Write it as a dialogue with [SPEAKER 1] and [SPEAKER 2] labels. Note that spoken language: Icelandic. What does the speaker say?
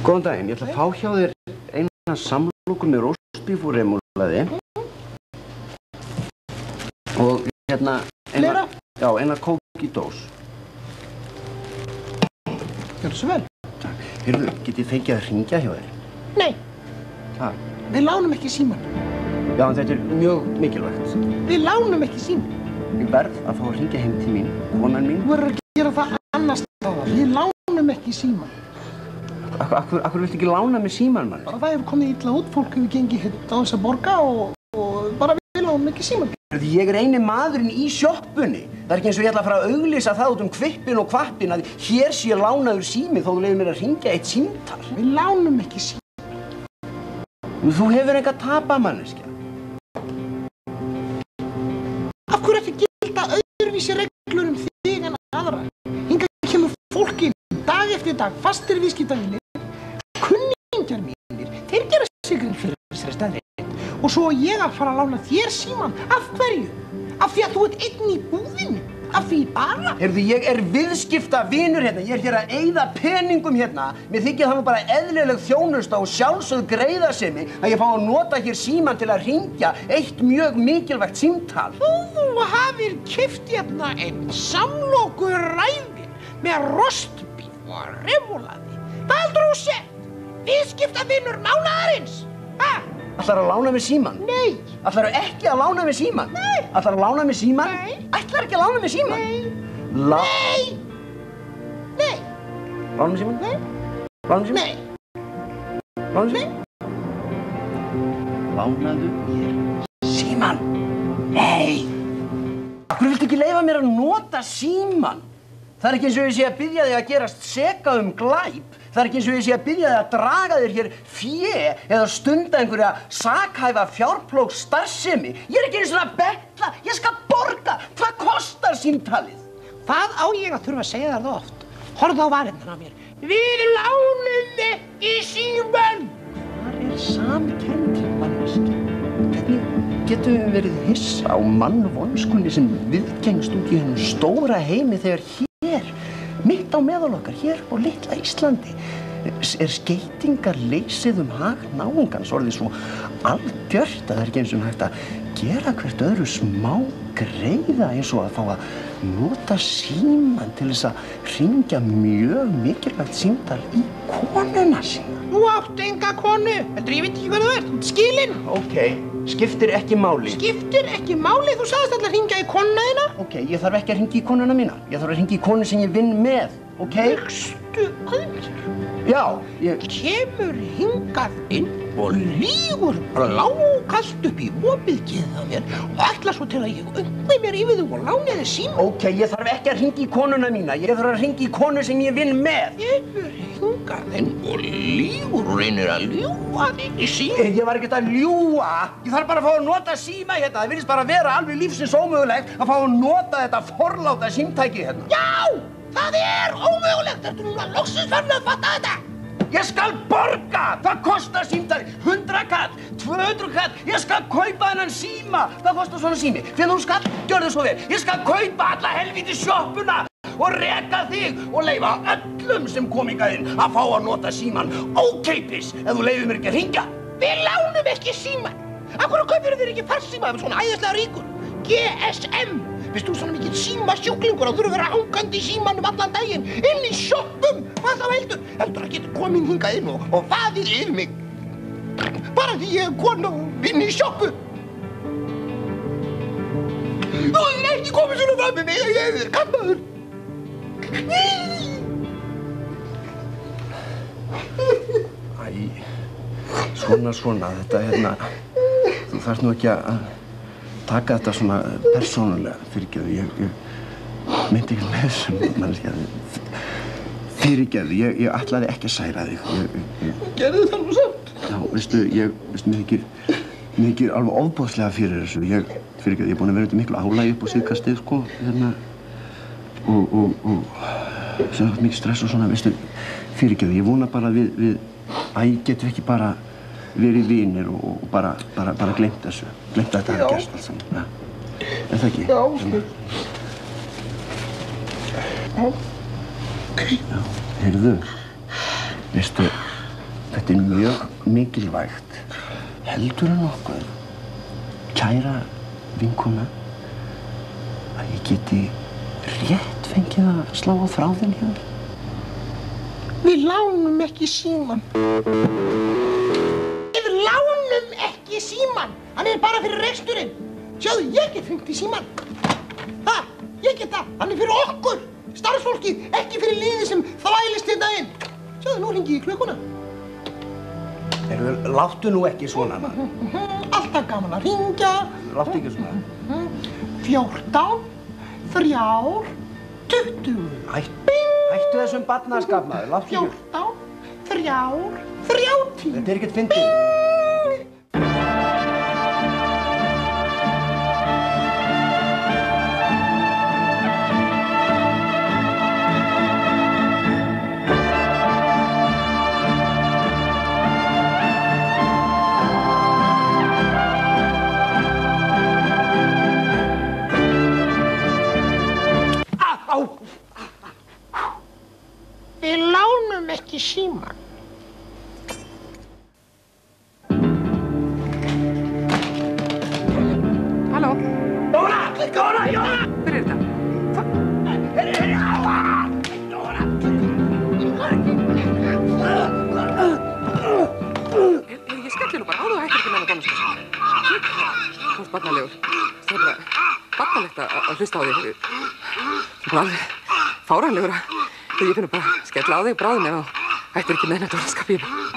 [SPEAKER 1] Góðan daginn, ég ætla að fá hjá þér eina samloku með róstbíf og remúlaði. Og hérna eina kók í dós.
[SPEAKER 2] Gjörðu svo vel.
[SPEAKER 1] Takk. Heyrðu, get ég fengið að hringja hjá þér?
[SPEAKER 2] Nei.
[SPEAKER 1] Hvað?
[SPEAKER 2] Við lánum ekki símann.
[SPEAKER 1] Já, en þetta mjög mikilvægt.
[SPEAKER 2] Við lánum ekki símann.
[SPEAKER 1] Ég verð að fá að hringja heim til mín, konan mín.
[SPEAKER 2] Þú verður að gera það annars staðar. Við lánum ekki símann.
[SPEAKER 1] Akkur viltu ekki lána með símann, maður?
[SPEAKER 2] Bara það hefur komið illa út, fólk hefur gengið á þess að borga og bara við lánum ekki símann.
[SPEAKER 1] Ég eini maðurinn í sjoppunni. Það ekki eins og ég ætla að fara að auglýsa það út kvippin og kvappin að hér sé lánaður sími þó þú leyfir mér að hringja eitt símtal.
[SPEAKER 2] Við lánum ekki símann.
[SPEAKER 1] Þú hefur eitthvað að tapa, manneskja.
[SPEAKER 2] Af hverju ertu að gilda öðruvísi reglur þig en aðra? Hingað kemur fólki dag eftir dag, fastir viðskiptavinir, kunningjar mínir, þeir gera sig grein fyrir þessari staðreynd. Og svo ég að fara að lána þér símann. Af hverju? Af því að þú ert einn í búðinni. Af því bara. Heyrðu, ég viðskiptavinur hérna. Ég hér að eyða peningum hérna. Mér þykir það nú bara eðlileg þjónusta og sjálfsögð greiðasemi að ég fá að nota hér símann til að hringja eitt mjög mikilvægt símtal. Þú hafir keypt hérna einn samlokuræði með rostbíf og remúlaði. Hvað heldur þú sett? Viðskiptavinur mánaðarins? Ha? Ætlarðu að lána með símann? Nei. Ætlarðu ekki að lána með símann? Nei. Ætlarðu að lána með símann? Nei. Ætlarðu ekki að lána með símann? Nei. Nei. Nei. Lána með símann? Nei. Lána með símann? Nei. Lána með símann? Lánaðu mér símann? Nei. Af hverju viltu ekki leyfa mér að nota símann? Það er ekki eins og ég sé að biðja þig að gerast seka glæp. Það er ekki eins og ég sé að biðja þig að draga þér hér fé eða stunda einhverja sakhæfa fjárplógs starfsemi. Ég er ekki eins og að betla, ég skal borga. Hvað kostar símtalið? Hvað á ég að þurfa að segja þér það oft? Horfðu á varirnar á mér. Við lánum ekki símann. Það er samkennd, manneskja. Hvernig getum við verið hissa á mannvonskunni sem viðgengst út í þennan stóra heimi þegar hér, mitt á meðal okkar, hér á litla Íslandi, skeytingarleysið hag náungans orðið svo algjört að það er ekki eins og hægt að gera hvert öðru smá greiða eins og að fá að nota símann til þess að hringja mjög mikilvægt símtal í konuna sína. Þú átt enga konu, heldur ég veit ekki hvað þú ert, þú ert skilinn. Ok, skiptir ekki máli. Skiptir ekki máli? Þú sagðist alltaf að hringja í konuna þína. Ok, ég þarf ekki að hringja í konuna mína. Ég þarf að hringja í konu sem ég vinn með, ok? Hyggstu að mér? Já, ég... Kemur hingað inn og lýgur blákalt upp í opið geðið á mér og ætlar svo til að ég ungmi mér yfir þú og láni þig símann. Ok, ég þarf ekki að hringja í konuna mína. Ég þarf að hringja í konu sem ég vinn með. Kemur hingað inn og lýgur og reynir að ljúga þig í símann. Ég var ekkert að ljúga. Ég þarf bara að fá að nota síma hérna. Það virðist bara að vera alveg lífsins ómögulegt að fá að nota þetta forláta símtæki hérna. Já, það er ómögulegt. Ertu núna loksins farin að fatta þetta? Ég skal borga! Hvað kostar símtali? 100 kall, 200 kall, ég skal kaupa þennan síma! Hvað kostar svona sími? Fyrir þú skall, gjörðu svo vel. Ég skal kaupa alla helvíti sjoppuna og reka þig og leyfa öllum sem kom hingað inn að fá að nota símann ókeypis ef þú leyfir mér ekki að hringja. Við lánum ekki símann! Af hverju kaupir þér ekki farsíma ef svona æðislega ríkur? GSM! Veist þú svona mikill símasjúklingur að þurfa að vera hangandi í símanum allan daginn inn í sjoppum? Hvað þá heldur? Heldur að geta komið hingað inn og vaðið yfir mig? Bara því ég er kona og vinn í sjoppu. Þú hefur ekki komið svona fram með mig að ég er kammaður. Æ, svona, þetta hérna, þú þarft nú ekki að taka þetta svona persónulega, fyrirgefðu, ég meinti ekki með þessum manneskja. Fyrirgefðu, ég ætlaði ekki að særa þig. Gerðu það nú samt? Já, veistu, mér þykir alveg ofboðslega fyrir þessu. Fyrirgefðu, ég er búinn að vera undir miklu álagi upp á síðkastið, sko, hérna, og sem haft mikið stress og svona, veistu, fyrirgefðu, ég vona bara að við getum ekki bara verið vinir og bara gleymt þessu. Gleymt að þetta hafi gerst allt saman. Ja. Er það ekki? Já, ok. Já. Ok. Já, heyrðu, veistu, Þetta mjög mikilvægt. Heldurðu nokkuð, kæra vinkona, að ég geti rétt fengið að slá á þráðinn hjá þér?
[SPEAKER 3] Við lánum ekki síman. Við lánum ekki síman. Hann er bara fyrir reksturinn. Sjáðu, ég get hringt í síman. Ha, ég get það. Hann er fyrir okkur, starfsfólkið, ekki fyrir liðið sem þvælist hérna inn. Sjáðu, nú hringi ég í klukkuna.
[SPEAKER 2] Láttu nú ekki svona, maður.
[SPEAKER 3] Alltaf gaman að hringja.
[SPEAKER 2] Láttu ekki svona.
[SPEAKER 3] 14, 3, 20.
[SPEAKER 2] Hættu þessum barnaskap, maður. Láttu ekki.
[SPEAKER 3] 14, 3, 30.
[SPEAKER 2] Þetta er ekkert fyndið.
[SPEAKER 3] Við lánum ekki síman.
[SPEAKER 4] Halló?
[SPEAKER 2] Jóna! Jóna!
[SPEAKER 4] Hver er þetta?
[SPEAKER 2] Jóna!
[SPEAKER 4] Ég skelli nú bara á þú hættir ekki með hana dónaskassa. Þú ert barnalegur. Það er bara barnalegt að hlusta á þig. Það er bara alveg fáránlegur að ég finnur bara skella á þig bráðum ef þú hættir ekki með hana dónaskapið.